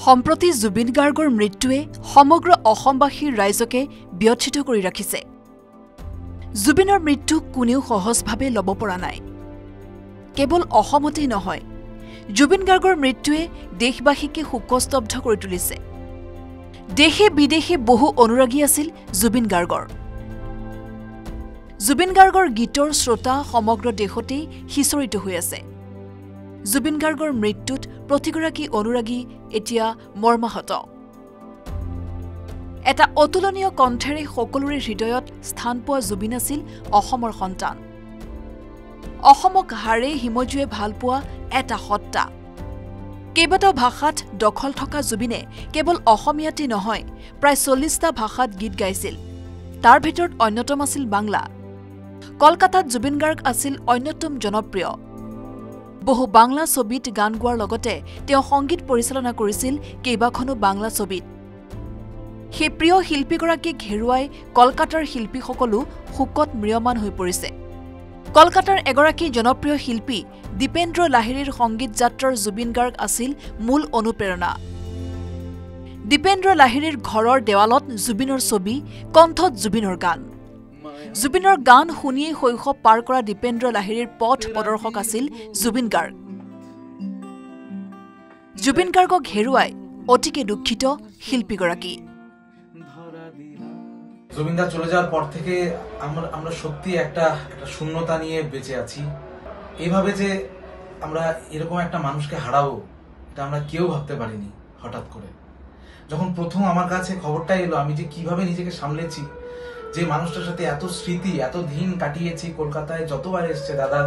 সম্প্ৰতি জুবিন গাৰ্গৰ মৃত্যুৱে সমগ্ৰ অসমবাসীৰ ৰাইজকে ব্যথিত কৰি ৰাখিছে। জুবিনৰ মৃত্যু কোনেও সহজভাৱে ল'ব পৰা নাই। কেৱল অসমতেই নহয়, জুবিন গাৰ্গৰ মৃত্যুৱে দেশবাসীকে শোকস্তব্ধ কৰি তুলিছে। দেশে বিদেশে বহু অনুৰাগী আছিল জুবিন গাৰ্গৰ। জুবিন গাৰ্গৰ গীতৰ শ্ৰোতা সমগ্ৰ দেশতেই সিঁচৰিত হৈ আছে। জুবিন গাৰ্গৰ মৃত্যুত প্ৰতিগৰাকী অনুৰাগী এতিয়া মৰ্মাহত। এটা অতুলনীয় কণ্ঠেৰে সকলোৰে হৃদয়ত স্থান পোৱা জুবিন আছিল অসমৰ সন্তান। অসমক হাড়ে হিমজুৱে ভাল পোৱা এটা সত্তা। কেইবাটাও ভাষাত দখল থকা জুবিনে কেৱল অসমীয়াতে নহয়, প্ৰায় 40টা ভাষাত গীত গাইছিল। তাৰ ভিতৰত অন্যতম আছিল বাংলা। কলকাতাত জুবিন গাৰ্গ আছিল অন্যতম জনপ্ৰিয়। বহু বাংলা ছবিত গান গোৱাৰ লগতে তেওঁ সংগীত পৰিচালনা কৰিছিল কেইবাখনো বাংলা ছবিত। সেই প্ৰিয় শিল্পীগৰাকীক হেৰুৱাই কলকাতাৰ শিল্পীসকলো শোকত ম্ৰিয়মান হৈ পৰিছে। কলকাতাৰ এগৰাকী জনপ্ৰিয় শিল্পী দীপেন্দ্ৰ লাহিৰীৰ সংগীত যাত্ৰাৰ জুবিন গাৰ্গ আছিল মূল অনুপ্ৰেৰণা। দীপেন্দ্ৰ লাহিৰীৰ ঘৰৰ দেৱালত জুবিনৰ ছবি, কণ্ঠত জুবিনৰ গান। জুবিনৰ গান শুনিয়েই শৈশৱ পাৰ কৰা দীপেন্দ্ৰ লাহিৰীৰ পথ প্ৰদৰ্শক আছিল জুবিন গাৰ্গ। জুবিন গাৰ্গক হেৰুৱাই অতিকে দুঃখিত শিল্পীগৰাকী। জুবিনদা চলে যাওয়ার পর থেকে আমরা সত্যি একটা শূন্যতা নিয়ে বেঁচে আছি। এইভাবে যে আমরা এরকম একটা মানুষকে হারাবো এটা আমরা কেউ ভাবতে পারিনি। হঠাৎ করে যখন প্রথম আমার কাছে খবরটা এলো, আমি যে কিভাবে নিজেকে সামলেছি, যে মানুষটার সাথে এত স্মৃতি, এত দিন কাটিয়েছি, কলকাতায় যতবার এসছে দাদা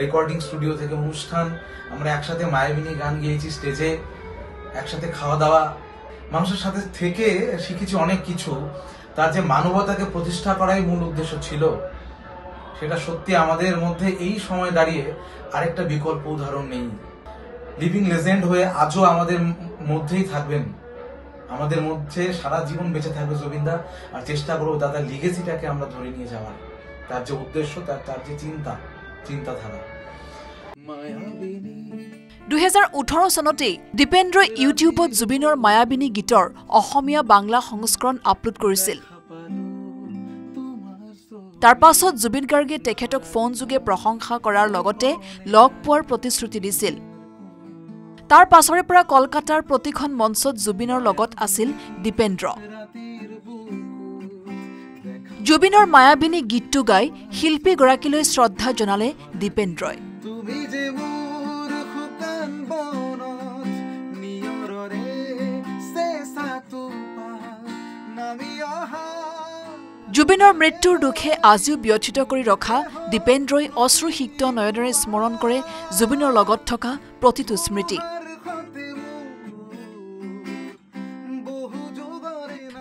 রেকর্ডিং স্টুডিও থেকে অনুষ্ঠান, আমরা একসাথে মায়াবিনী গান গেয়েছি স্টেজে, একসাথে খাওয়া দাওয়া, মানুষের সাথে থেকে শিখেছি অনেক কিছু। তার যে মানবতাকে প্রতিষ্ঠা করাই মূল উদ্দেশ্য ছিল, সেটা সত্যি আমাদের মধ্যে এই সময় দাঁড়িয়ে আরেকটা বিকল্প উদাহরণ নেই। লিভিং লেজেন্ড হয়ে আজও আমাদের মধ্যেই থাকবেন, আমাদের মধ্যে সারা জীবন বেঁচে থাকবে জুবিনদা। আর চেষ্টা করবো দাদার লিগেসিটাকে আমরা ধরে নিয়ে যাওয়ার, তার যে উদ্দেশ্য, তার যে চিন্তাধারা। 2018 চনতেই দীপেন্দ্ৰই ইউটিউবত জুবিনৰ মায়াবিনী গীতৰ অসমীয়া বাংলা সংস্কৰণ আপলোড কৰিছিল। তাৰ পাছত জুবিন গাৰ্গে তেখেতক ফোন যোগে প্ৰশংসা কৰাৰ লগতে লগ পোৱাৰ প্ৰতিশ্ৰুতি দিছিল। তাৰ পাছৰে পৰা কলকাতাৰ প্ৰতিখন মঞ্চত জুবিনৰ লগত আছিল দীপেন্দ্ৰ। জুবিনৰ মায়াবিনী গীতটো গাই শিল্পীগৰাকীলৈ শ্ৰদ্ধা জনালে দীপেন্দ্ৰই। জুবিনৰ মৃত্যুৰ দুখে আজিও ব্যথিত কৰি ৰখা দীপেন্দ্ৰই অশ্ৰুসিক্ত নয়নেৰে স্মৰণ কৰে জুবিনৰ লগত থকা প্ৰতিটো স্মৃতি।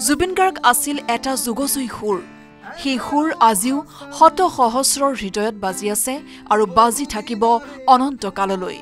জুবিন গাৰ্গ আছিল এটা যুগজয়ী সুৰ। সেই সুৰ আজিও শত সহস্ৰৰ হৃদয়ত বাজি আছে আৰু বাজি থাকিব অনন্ত কাললৈ।